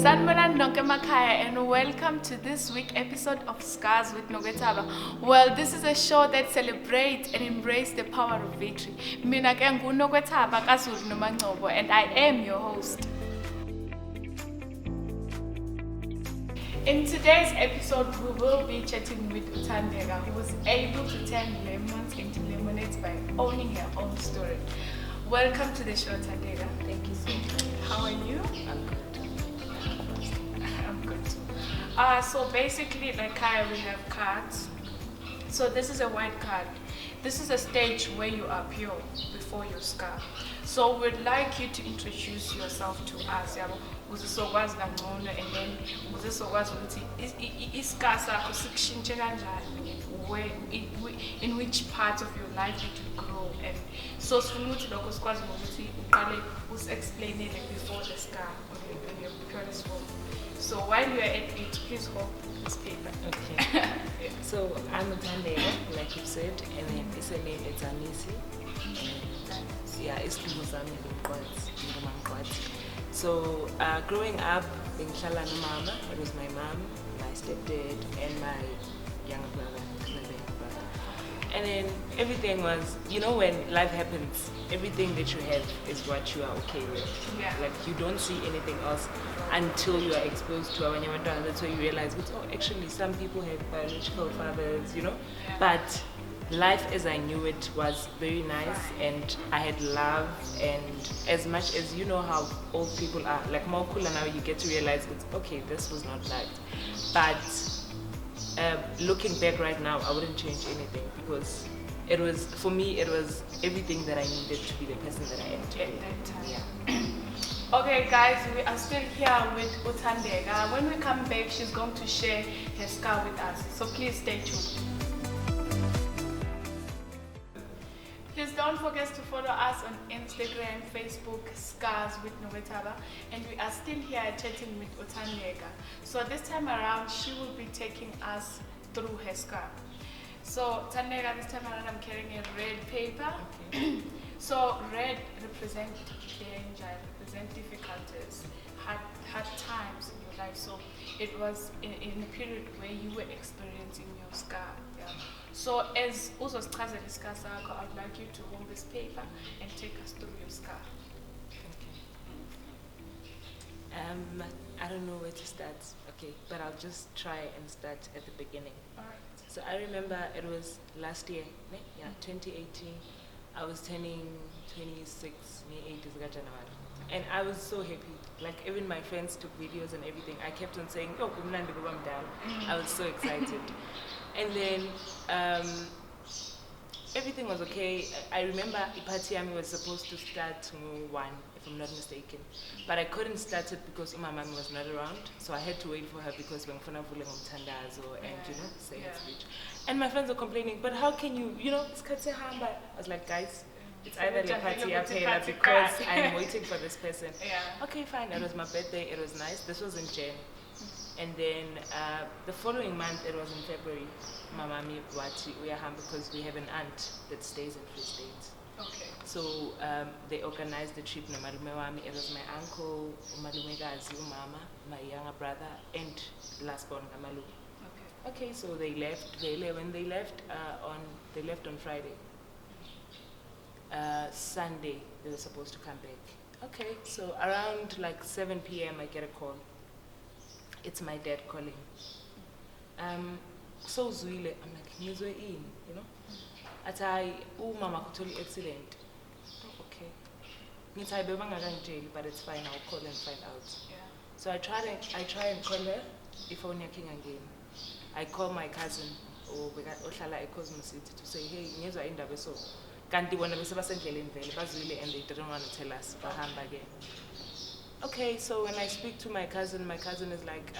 Sanibonani nonke emakhaya and welcome to this week episode of Scars with Nokwethaba. Well, this is a show that celebrates and embraces the power of victory. Mina ke nguNokwethaba kaZulu noMangcobo and I am your host. In today's episode, we will be chatting with Thandeka, who was able to turn lemons into lemonades by owning her own story. Welcome to the show, Thandeka. Thank you so much. How are you? I'm good. I'm good too. So basically, like Kaya, we have cards. So this is a white card. This is a stage where you appear before your scar. So we'd like you to introduce yourself to us. Uzisokwazi kangcono and then uzisokwazi ukuthi iscar sakho sikushintshe kanjani, in which part of your life did you grow, and so sifuna ukuthi lokho sikwazi ukuthi uqale usi-explainele before the scar in your purest form. So while you are at it, please hold this paper. Okay. Yeah. So I'm Thandeka, like you said, and then it's a name, it's Anisi. Yeah, it's Kuzami Mqwatsi. So growing up, Bengihlala nomama, it was my mom, my stepdad, and my younger brother. And then everything was, you know, when life happens, everything that you have is what you are okay with. Yeah. Like you don't see anything else until you are exposed to it. That's why you realize, oh, actually some people have biological fathers, you know. Yeah. But life as I knew it was very nice, and I had love, and as much as you know how old people are, like more cooler now, you get to realize, okay, this was not life. But looking back right now, I wouldn't change anything because it was, for me, it was everything that I needed to be the person that I am today. At that time. Yeah. Okay guys, we are still here with Thandeka. When we come back, she's going to share her scar with us. So please stay tuned. Please don't forget to follow us on Instagram, Facebook, Scars with Nokwethaba, and we are still here chatting with Thandeka. So this time around, she will be taking us through her scar. So Thandeka, this time around, I'm carrying a red paper. Okay. So red represents danger, represents difficulties, hard times in your life. So it was in a period where you were experiencing your scar. Yeah. So as also Straza discussed, I'd like you to hold this paper and take us through your scar. Okay. I don't know where to start. Okay, but I'll just try and start at the beginning. Alright. So I remember it was last year, yeah, 2018. I was turning 26, and I was so happy. Like even my friends took videos and everything. I kept on saying, "Oh, I'm down." I was so excited. And then everything was okay. I remember Ipatiami was supposed to start 1, if I'm not mistaken. But I couldn't start it because my mom was not around. So I had to wait for her because and you know, say her speech. And my friends were complaining, but how can you know, it's Katsehamba. I was like, guys, it's either Ipatiami because I'm waiting for this person. Yeah. Okay, fine. It was my birthday. It was nice. This was in Jan. And then the following month, it was in February, Mamami Wati Uyaham, because we have an aunt that stays in Free State. Okay. So they organized the trip. It was my uncle, Umalumegazi, Umama, my younger brother, and last born Amalu. Okay, so they left. When they left on Friday. Sunday, they were supposed to come back. Okay, so around like 7 p.m., I get a call. It's my dad calling. So Zuile, I'm like, Nizwe in, you know? At mama kutoli accident. Okay. Nitai bebanga jail, but it's fine, I'll call and find out. Yeah. So I try and call her if I'm king again. I call my cousin Ohlala eCosmo City to say, hey, Nizwa indaba so. Kanti bona besebasendleleni vele bazwile and they didn't want to tell us bahamba again. Okay, so when I speak to my cousin is like,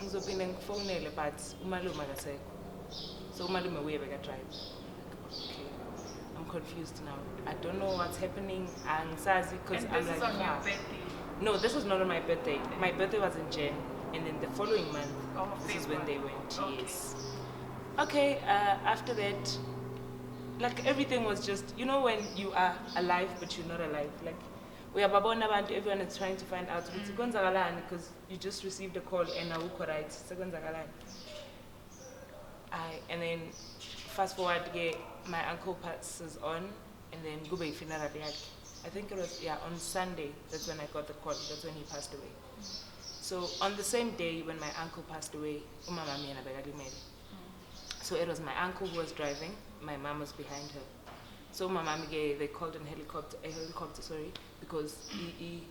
ngizophinda ngikufonele but umalume akasekho. So umalume uyebeka drive. Okay, I'm confused now. I don't know what's happening. Angisazi because I'm like, this is on your birthday? No, this was not on my birthday. My birthday was in Jan, and then the following month, this is when they went. Okay. Yes. Okay. After that, like everything was just, you know, when you are alive but you're not alive, like uyababona abantu, everyone is trying to find out ukuthi kwenzakalani because you just received a call and awukho right, sekwenzakalani. And then fast forward, my uncle passes on, and then kube funeral yakhe. I think it was on Sunday. That's when I got the call. That's when he passed away. So on the same day when my uncle passed away, umama mina bekalimele. So it was my uncle who was driving. My mom was behind her. So they called a helicopter, because he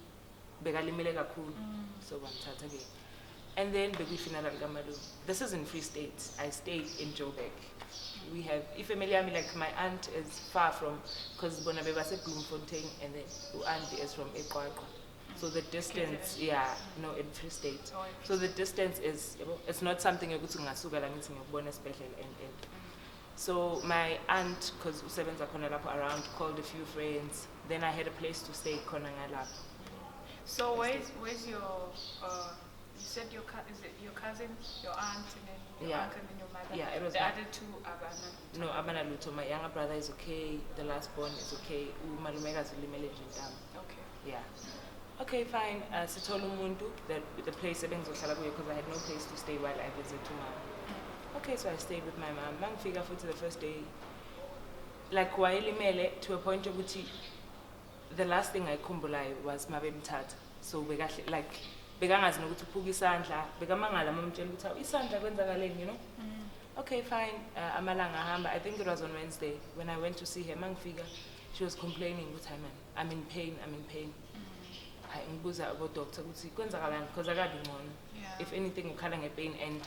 bekalimele kakhulu. So bamthatha ke. And then begi funeral kamalu. This is in Free State. I stayed in Joburg. We have, if family, like my aunt is far from, because Bonabeba said Bloemfontein, and then auntie is from Ekwakwa. So the distance, in Free State. So the distance is, it's not something you're going to special and. So my aunt, because Usebenza Konalapo around, called a few friends. Then I had a place to stay, Konangalap. So where's your, you said is it your cousin, your aunt, and then your uncle and your mother? Yeah, it was the other two Abana. No, Abana Luto. My younger brother is okay. The last born is okay. Malumega Zulimele Jindam. Okay. Yeah. Okay, fine. Sitolu Mundu, the place because I had no place to stay while I visited to mom. Okay, so I stayed with my mom. Mang figure for the first day. Like Wailimele to a point of which the last thing I kumbulai was my baby tat. So we got like begangas no to pugi sandla, begamangala mom jeluta, isandla kwenzakaleni, you know? Okay, fine. Amalanga hamba. I think it was on Wednesday when I went to see her. Mang figure, she was complaining with her man. I'm in pain. I mbuza about doctor because I got if anything ukhala pain and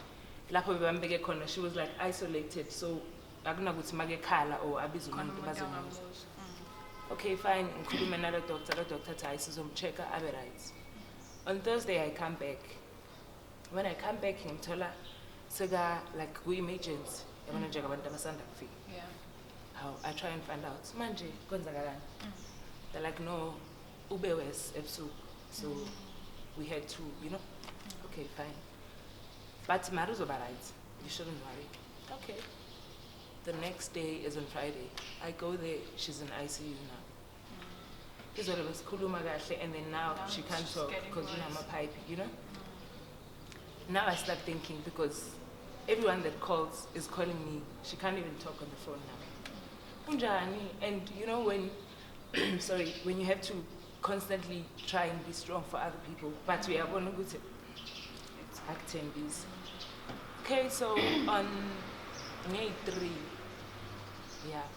lapho bebambeke khona she was like isolated, so akunakuthi makekhala or abiza umuntu bazomuzwa. Okay, fine. Ngikhuluma nalo doctor, the doctor thayi sizomchecka abe right. On Thursday I come back. When I come back ngimthola seka like ku-emergency yabona nje abantu abasanda kufika. How I try and find out manje kwenzakalani. They're like, no, ube wes ebusuku. So we had to, okay, fine. But Maru's over right. You shouldn't worry. Okay. The next day is on Friday. I go there, she's in ICU now. And then now she can't talk because I'm a pipe, Now I start thinking because everyone that calls is calling me. She can't even talk on the phone now. Unjani, and when when you have to constantly try and be strong for other people, but we are going to go to acting these. Okay, so on May 3,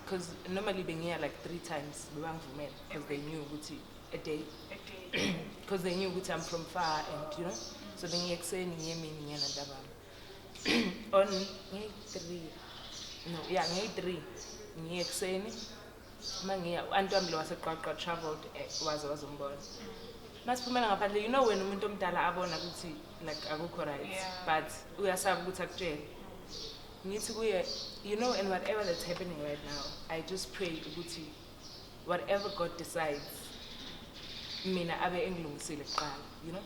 because normally being here like 3 times, because they knew a day, because they knew I'm from far, and so then you say on May 3, May 3, Antomlo was a traveled was umbona. Masiphumela ngaphandle, when umuntu omdala abona ukuthi like akukho right, but uyasaba ukuthi akutshele. Ngithi kuye, and whatever that's happening right now, I just pray ukuthi whatever God decides, mina abe engilungisile kuqala,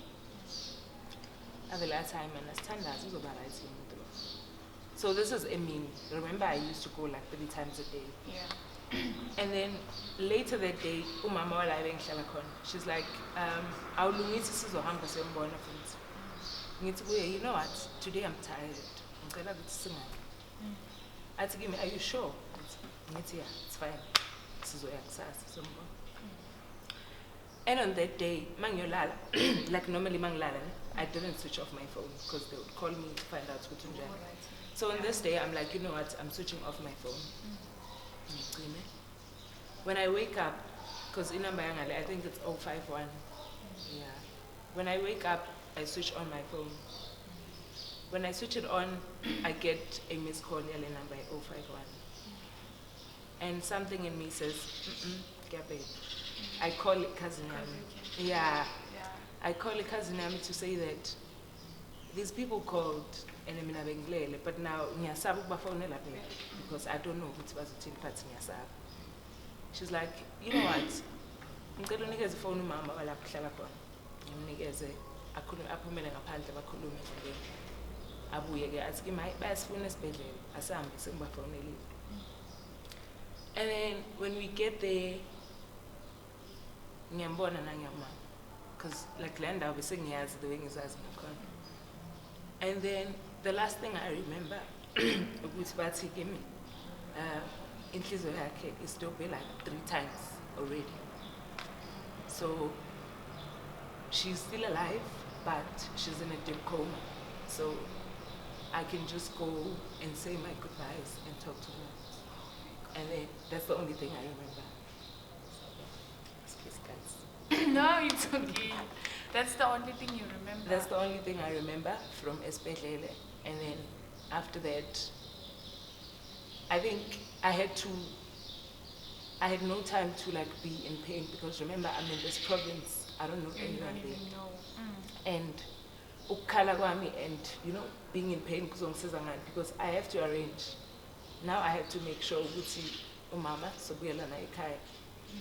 Abe la time and asithandaza uzoba right umuntu lo. So this is remember I used to go like 3 times a day. And then later that day, umama wala bengihlala khona. She's like, awulungisi sizohamba siyambona futhi. Ngithi kuye, you know what? Today I'm tired. Ngicela ukuthi singane. Athi kimi, are you sure? Ngithi yeah, it's fine. Sizoya kusasa siyambona. And on that day, mangiyolala, like normally mangilala, I didn't switch off my phone because they would call me to find out what's on. So on this day, I'm like, you know what? I'm switching off my phone. When I wake up, because in Nambayangale, I think it's 051. Yeah. When I wake up, I switch on my phone. When I switch it on, I get a missed call yelling number 051. And something in me says, Gabe. I call it cousin Yami. Yeah. I call it cousin Yami to say that these people called and I'm in but now because I don't know which was the part in. She's like, you know what? I'm going to get a phone mama while I'm I couldn't apumela ngaphandle bakhulume nje. Abuye ke athi kimi bayasifuna esibhedlela asambe sengibafonelile. And then when we get there, ngiyambona nangiyamama, because like le ndawo bese ngiyazi the way ngizazi ngakhona. And then the last thing I remember ukuthi bathi kimi inhliziyo yakhe istophe like 3 times already. So she's still alive, but she's in a deep coma. So I can just go and say my goodbyes and talk to her. And then that's the only thing I remember. Excuse guys. No, it's okay. That's the only thing you remember. That's the only thing I remember from Espelele. And then after that, I think I had no time to like be in pain, because remember I'm in this province. I don't know anyone there. And ukukhala kwami and being in pain because I have to arrange. Now I have to make sure ukuthi umama sobuyela na ekhaya.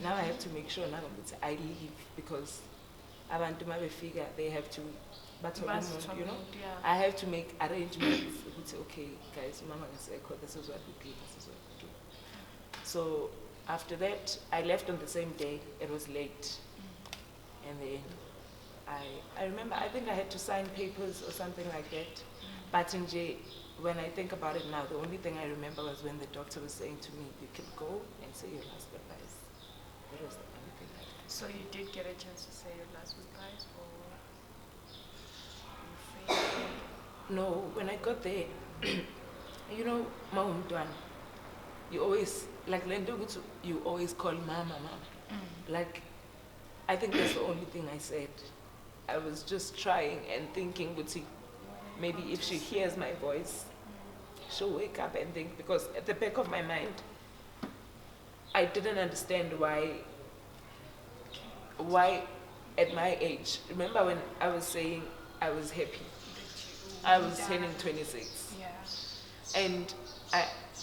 Now I have to make sure ukuthi I leave, because abantu mabefika they have to I have to make arrangements ukuthi okay guys, umama ngasekho, this is what we do, this is what we do. So after that I left on the same day. It was late. And then I remember, I think I had to sign papers or something like that. But when I think about it now, the only thing I remember was when the doctor was saying to me, you can go and say your last goodbyes. That was the only thing I remember. So you did get a chance to say your last goodbyes, or you failed? No, when I got there, Maumdwan, you always, like Lendogutu, you always call mama. Like, I think that's the only thing I said. I was just trying and thinking, maybe if she hears my voice, she'll wake up and think, because at the back of my mind, I didn't understand why at my age, remember when I was saying I was happy, I was turning 26. Yeah. And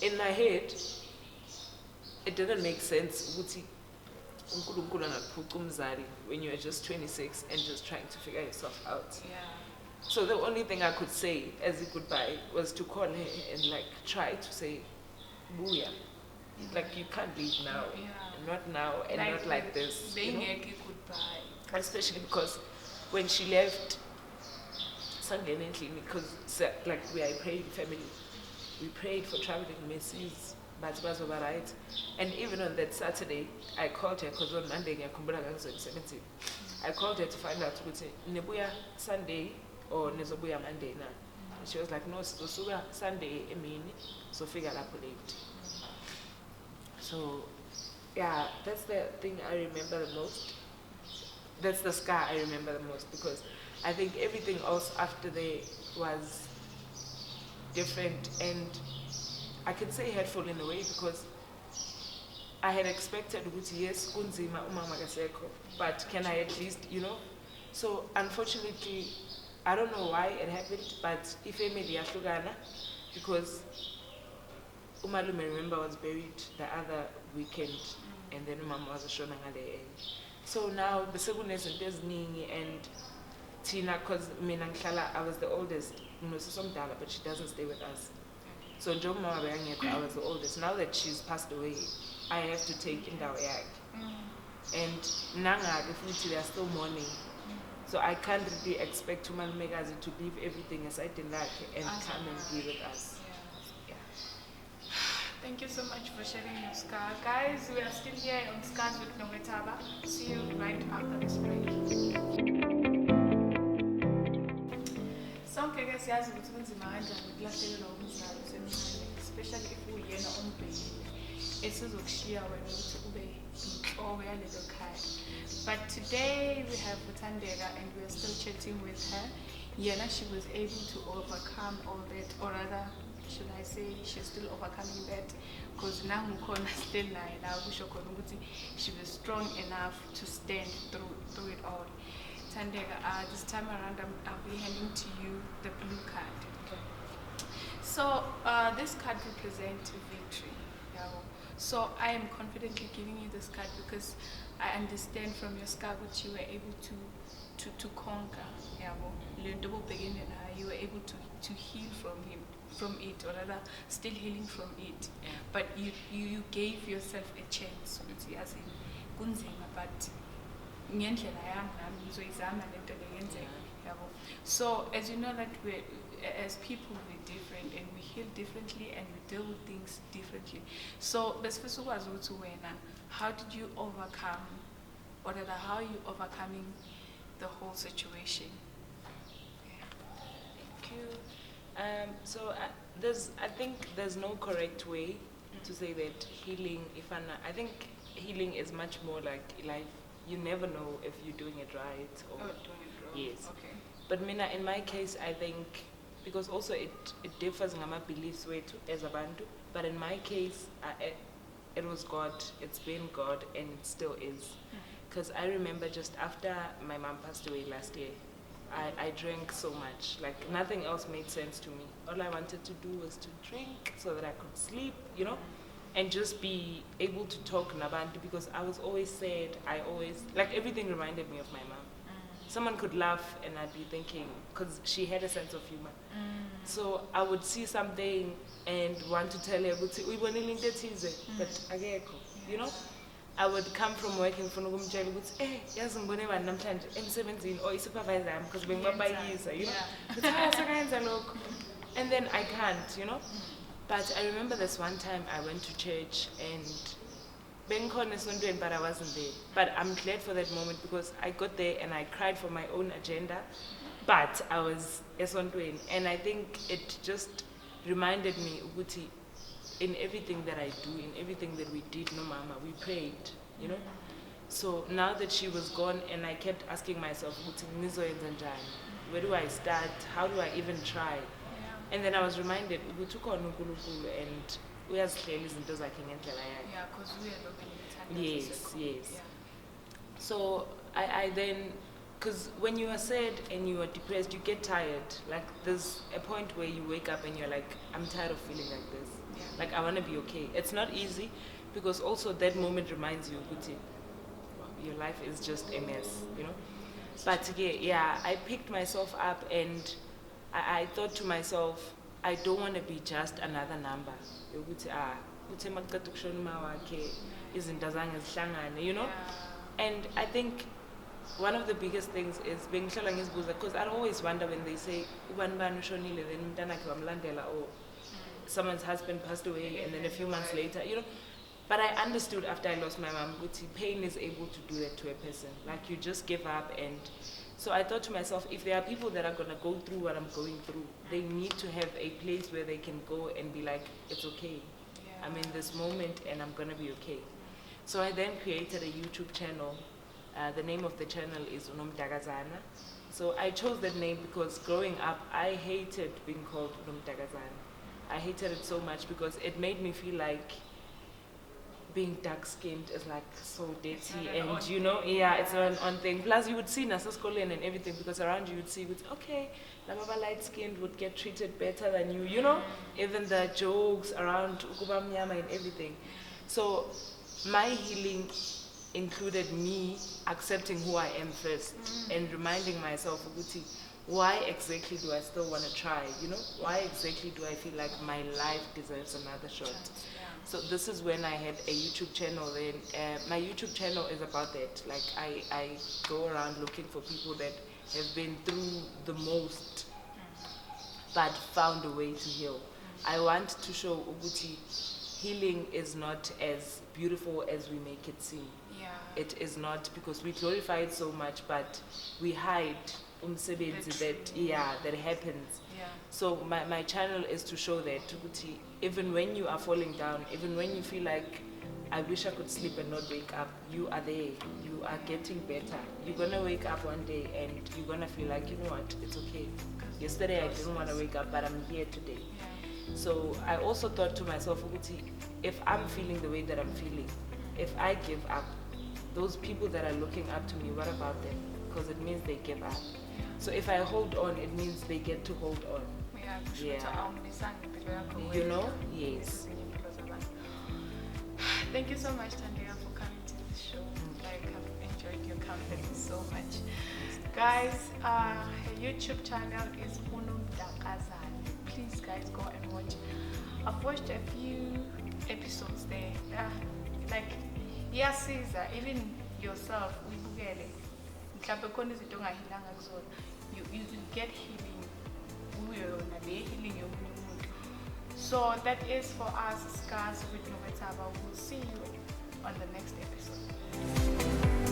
in my head, it didn't make sense when you are just 26 and just trying to figure yourself out. Yeah. So the only thing I could say as a goodbye was to call her and like try to say, Booyah. Like you can't leave now. Yeah. Not now and like not like this. Saying a goodbye. Especially because when she left, because like we are a praying family, we prayed for traveling mercies. But it was alright. And even on that Saturday, I called her, because on Monday, I called her to find out, Nebuya Sunday or Nezobuya Monday now. And she was like, no, so Sunday, so figure out late. So, yeah, that's the thing I remember the most. That's the scar I remember the most, because I think everything else after there was different, and I can say hurtful in a way, because I had expected yes, kunzima umama kasekho, but can I at least, So unfortunately, I don't know why it happened, but ifemeli yahlukana, because umalume, remember, was buried the other weekend, and then umama was shona ngale. So now besekunezinto eziningi, and Tina, because I was the oldest, but she doesn't stay with us. So I was the oldest. Now that she's passed away, I have to take Indawo yakhe. And Nanga, they are still mourning. So I can't really expect Tumalumekazi to leave everything aside in that and come and be with us. Yeah. Thank you so much for sharing your scar. Guys, we are still here on Scars with Nokwethaba. See you right after this break. Siyazi ukuthi kunzima kanjani ukulahlekelwa umzali usemncane, especially if uyena ombhekile esizokushiya wena ukuthi ube inhloko yalelo khaya. But today we have Thandeka and we are still chatting with her. Yena, she was able to overcome all that, or rather, should I say, she's still overcoming that, because now Mukona still naye la kusho khona ukuthi she was strong enough to stand through it all. Thandeka, this time around I'll be handing to you the blue card. Okay. So this card represents victory. Yeah. So I am confidently giving you this card because I understand from your scar that you were able to conquer. Yeah. You were able to heal from it, or rather still healing from it. Yeah. But you gave yourself a chance. As in kunzima, but ngendlela yami nami ngizoyizama lento leyenzeke yabo. So as you know that we as people we're different and we heal differently and we deal with things differently. So besifisa ukwazi ukuthi wena, how did you overcome, how are you overcoming the whole situation? Thank you. So I think there's no correct way to say that healing. I think healing is much more like life. You never know if you're doing it right or doing it wrong. Yes. Okay. But mina, in my case, I think because also it differs in my beliefs way too as a bantu. But in my case, it was God. It's been God, and it still is. Because I remember just after my mom passed away last year, I drank so much. Like nothing else made sense to me. All I wanted to do was to drink so that I could sleep, and just be able to talk nabantu, because I was always sad. I always, like, everything reminded me of my mom. Someone could laugh and I'd be thinking, because she had a sense of humor. So I would see something and want to tell her, but I would come from working for Nogumjali, but hey, yazi ngibone bani namhlanje emsebenzini or supervisor yami because bengibabayisa, and then I can't. But I remember this one time I went to church and bengikhona esontweni, but I wasn't there. But I'm glad for that moment because I got there and I cried for my own agenda, but I was esontweni, and I think it just reminded me ukuthi in everything that I do, in everything that we did, no mama, we prayed, So now that she was gone, and I kept asking myself, where do I start? How do I even try? And then I was reminded, and uyazihlela izinto zakhe ngendlela yakhe. Yeah, because we are looking at Yes. Yeah. So I then, because when you are sad and you are depressed, you get tired. Like there's a point where you wake up and you're like, I'm tired of feeling like this. Yeah. Like I want to be okay. It's not easy, because also that moment reminds you, your life is just a mess, But yeah, I picked myself up and I thought to myself, I don't want to be just another number. And I think one of the biggest things is being because I always wonder when they say or someone's husband passed away and then a few months later, But I understood after I lost my mom, pain is able to do that to a person. Like you just give up. And so I thought to myself, if there are people that are going to go through what I'm going through, they need to have a place where they can go and be like, it's okay. I'm in this moment and I'm going to be okay. So I then created a YouTube channel. The name of the channel is Unomdagazana. So I chose that name because growing up, I hated being called Unomdagazana. I hated it so much because it made me feel like being dark-skinned is like so dirty, and it's an on thing. Plus, you would see Nasaskolen and everything, because around you would see, okay, Lababa light-skinned would get treated better than you, even the jokes around Ukubamnyama and everything. So my healing included me accepting who I am first and reminding myself, why exactly do I still want to try? Why exactly do I feel like my life deserves another shot? So this is when I had a YouTube channel. Then my YouTube channel is about that. Like I go around looking for people that have been through the most, but found a way to heal. I want to show Uguti, healing is not as beautiful as we make it seem. Yeah. It is not, because we glorify it so much, but we hide that happens. Yeah. So my channel is to show that even when you are falling down, even when you feel like I wish I could sleep and not wake up, you are there. You are getting better. You're gonna wake up one day and you're gonna feel like, you know what, it's okay. Yesterday I didn't want to wake up, but I'm here today. Yeah. So I also thought to myself, if I'm feeling the way that I'm feeling, if I give up, those people that are looking up to me, what about them? Because it means they give up. So if I hold on, it means they get to hold on. Yeah. Yes. Thank you so much, Thandeka, for coming to the show. Like, I've enjoyed your company so much. Guys, her YouTube channel is Unomdagazana. Please, guys, go and watch. I've watched a few episodes there. Like, Caesar, even yourself, we mhlawumbe khona izinto ongahilanga kuzona, you get healing kuyo yona le healing yomunye umuntu. So that is for us, Scars with Nokwethaba. We'll see you on the next episode.